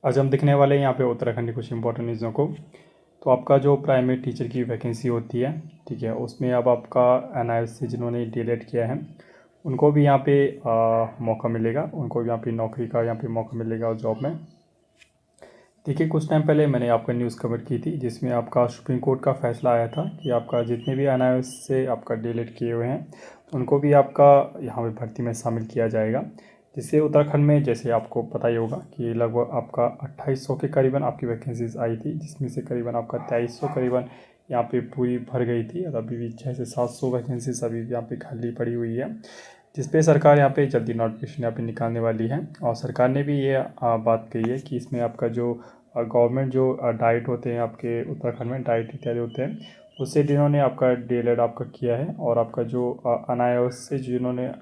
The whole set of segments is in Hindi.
आज हम दिखने वाले हैं यहाँ पे उत्तराखंड की कुछ इंपॉर्टेंट न्यूज़ों को। तो आपका जो प्राइमरी टीचर की वैकेंसी होती है, ठीक है, उसमें अब आपका NIOS से जिन्होंने डीलेट किया है उनको भी यहाँ पे मौका मिलेगा, उनको भी यहाँ पे नौकरी का यहाँ पे मौका मिलेगा जॉब में। देखिए, कुछ टाइम पहले मैंने आपका न्यूज़ कवर की थी जिसमें आपका सुप्रीम कोर्ट का फैसला आया था कि आपका जितने भी NIOS से आपका डीलेट किए हुए हैं उनको भी आपका यहाँ पे भर्ती में शामिल किया जाएगा। जिससे उत्तराखंड में, जैसे आपको पता ही होगा कि लगभग आपका 2800 के करीबन आपकी वैकेंसीज आई थी, जिसमें से करीबन आपका 2300 करीबन यहाँ पे पूरी भर गई थी और अभी भी 600 से 700 वैकेंसीज अभी भी यहाँ पे खाली पड़ी हुई है, जिस पे सरकार यहाँ पे जल्दी नोटिफिकेशन यहाँ पे निकालने वाली है। और सरकार ने भी ये बात कही है कि इसमें आपका जो गवर्नमेंट जो डाइट होते हैं आपके उत्तराखंड में, डाइट इत्यादि होते हैं, उससे जिन्होंने आपका डीएलएड आपका किया है और आपका जो NIOS से जिन्होंने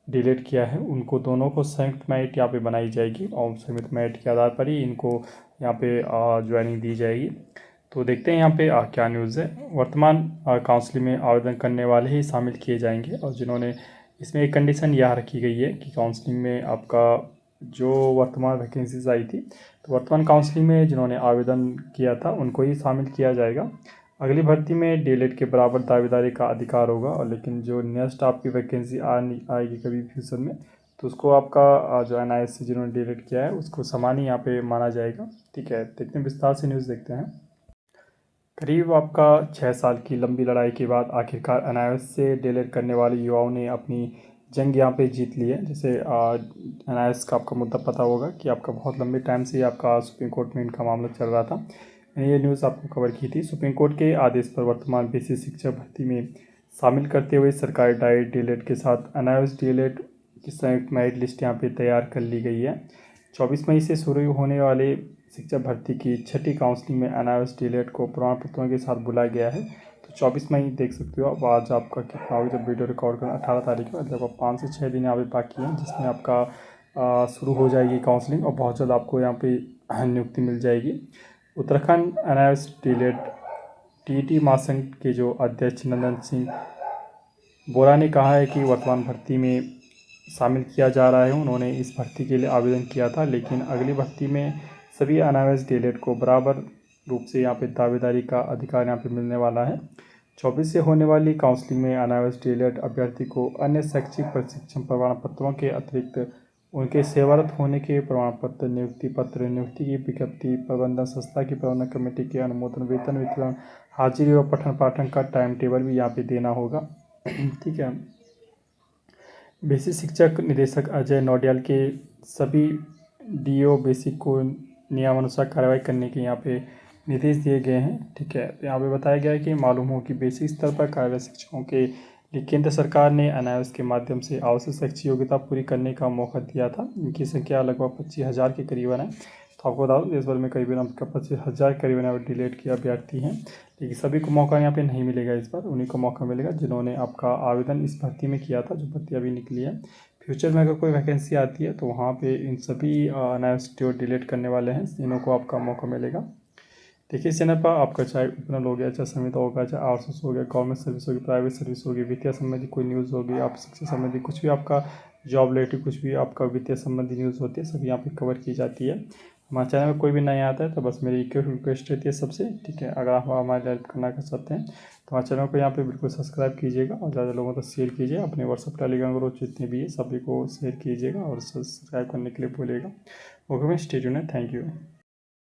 डिलीट किया है उनको दोनों को संयुक्त मेरिट यहाँ पे बनाई जाएगी और संयुक्त मेरिट के आधार पर ही इनको यहाँ पे ज्वाइनिंग दी जाएगी। तो देखते हैं यहाँ पे क्या न्यूज़ है। वर्तमान काउंसलिंग में आवेदन करने वाले ही शामिल किए जाएंगे और जिन्होंने, इसमें एक कंडीशन यह रखी गई है कि काउंसलिंग में आपका जो वर्तमान वैकेंसीज आई थी, तो वर्तमान काउंसलिंग में जिन्होंने आवेदन किया था उनको ही शामिल किया जाएगा। अगली भर्ती में डीएलएड के बराबर दावेदारी का अधिकार होगा, और लेकिन जो नेक्स्ट आपकी वैकेंसी आएगी कभी फ्यूचर में, तो उसको आपका जो NIOS से जिन्होंने डीएलएड किया है उसको समान ही यहाँ पे माना जाएगा। ठीक है, देखते हैं, विस्तार से न्यूज़ देखते हैं। करीब आपका 6 साल की लंबी लड़ाई के बाद आखिरकार NIOS से डीएलएड करने वाले युवाओं ने अपनी जंग यहाँ पे जीत ली है। जैसे NIOS का आपका मुद्दा पता होगा कि आपका बहुत लंबे टाइम से आपका सुप्रीम कोर्ट में इनका मामला चल रहा था। मैंने ये न्यूज़ आपको कवर की थी। सुप्रीम कोर्ट के आदेश पर वर्तमान बेसिक शिक्षा भर्ती में शामिल करते हुए सरकारी डाइट डीएलएड के साथ NIOS डीएलएड की संयुक्त मेरिट लिस्ट यहाँ पे तैयार कर ली गई है। 24 मई से शुरू होने वाले शिक्षा भर्ती की छठी काउंसलिंग में NIOS डीएलएड को प्रमाण पत्रों के साथ बुलाया गया है। तो 24 मई देख सकते हो आप। आज आपका कितना होगा जब वीडियो रिकॉर्ड करना, 18 तारीख को, लगभग 5 से 6 दिन यहाँ पे बाकी हैं जिसमें आपका शुरू हो जाएगी काउंसलिंग और बहुत जल्द आपको यहाँ पे नियुक्ति मिल जाएगी। उत्तराखंड NIOS डीएलएड TET महासंघ के जो अध्यक्ष नंदन सिंह बोरा ने कहा है कि वर्तमान भर्ती में शामिल किया जा रहा है। उन्होंने इस भर्ती के लिए आवेदन किया था, लेकिन अगली भर्ती में सभी NIOS डीएलएड को बराबर रूप से यहाँ पे दावेदारी का अधिकार यहाँ पे मिलने वाला है। 24 से होने वाली काउंसलिंग में NIOS डीएलएड अभ्यर्थी को अन्य शैक्षिक प्रशिक्षण प्रमाण पत्रों के अतिरिक्त उनके सेवारत होने के प्रमाण पत्र, नियुक्ति पत्र, नियुक्ति की विज्ञप्ति, प्रबंधन संस्था की प्रबंधन कमेटी के अनुमोदन, वेतन वितरण, हाजिरी और पठन पाठन का टाइम टेबल भी यहाँ पे देना होगा। ठीक है। बेसिक शिक्षक निदेशक अजय नौडियाल के सभी DO बेसिक को नियमानुसार कार्रवाई करने के यहाँ पे निर्देश दिए गए हैं। ठीक है, यहाँ पे बताया गया है कि मालूम हो कि बेसिक स्तर पर कार्यरत शिक्षकों के लिए केंद्र सरकार ने NIOS के माध्यम से आवश्यक शैक्षिक योग्यता पूरी करने का मौका दिया था। इनकी संख्या लगभग 25,000 के करीबन है। तो आपको बता दूँ देश भर में करीबन आपका 25,000 करीबन यहाँ पर डीएलएड के अभ्यर्थी हैं, लेकिन सभी को मौका यहाँ पे नहीं मिलेगा। इस बार उन्हीं को मौका मिलेगा जिन्होंने आपका आवेदन इस भर्ती में किया था, जो भर्ती अभी निकली है। फ्यूचर में अगर कोई वैकेंसी आती है तो वहाँ पे इन सभी NIOS जो डीएलएड करने वाले हैं इन्हों को आपका मौका मिलेगा। देखिए, इस चैनल पर आपका चाहे उपनल हो गया, चाहे संविदा होगा, चाहे आउटसोर्स हो गया, गवर्नमेंट सर्विस होगी, प्राइवेट सर्विस होगी, वित्तीय संबंधी कोई न्यूज़ होगी, आप शिक्षा संबंधी कुछ भी आपका जॉब रिलेटेड कुछ भी आपका वित्तीय संबंधी न्यूज़ होती है, सभी यहाँ पे कवर की जाती है। हमारे चैनल में कोई भी नया आता है तो बस मेरी एक रिक्वेस्ट रहती है सबसे, ठीक है, अगर आप हमारे हेल्प करना कर सकते हैं तो हमारे चैनल को यहाँ पे बिल्कुल सब्सक्राइब कीजिएगा और ज़्यादा लोगों तक शेयर कीजिए। अपने व्हाट्सअप टेलीग्राम ग्रुप जितने भी है सभी को शेयर कीजिएगा और सब्सक्राइब करने के लिए बोलिएगा। ओके, मैं स्टे ट्यून्ड है। Thank you.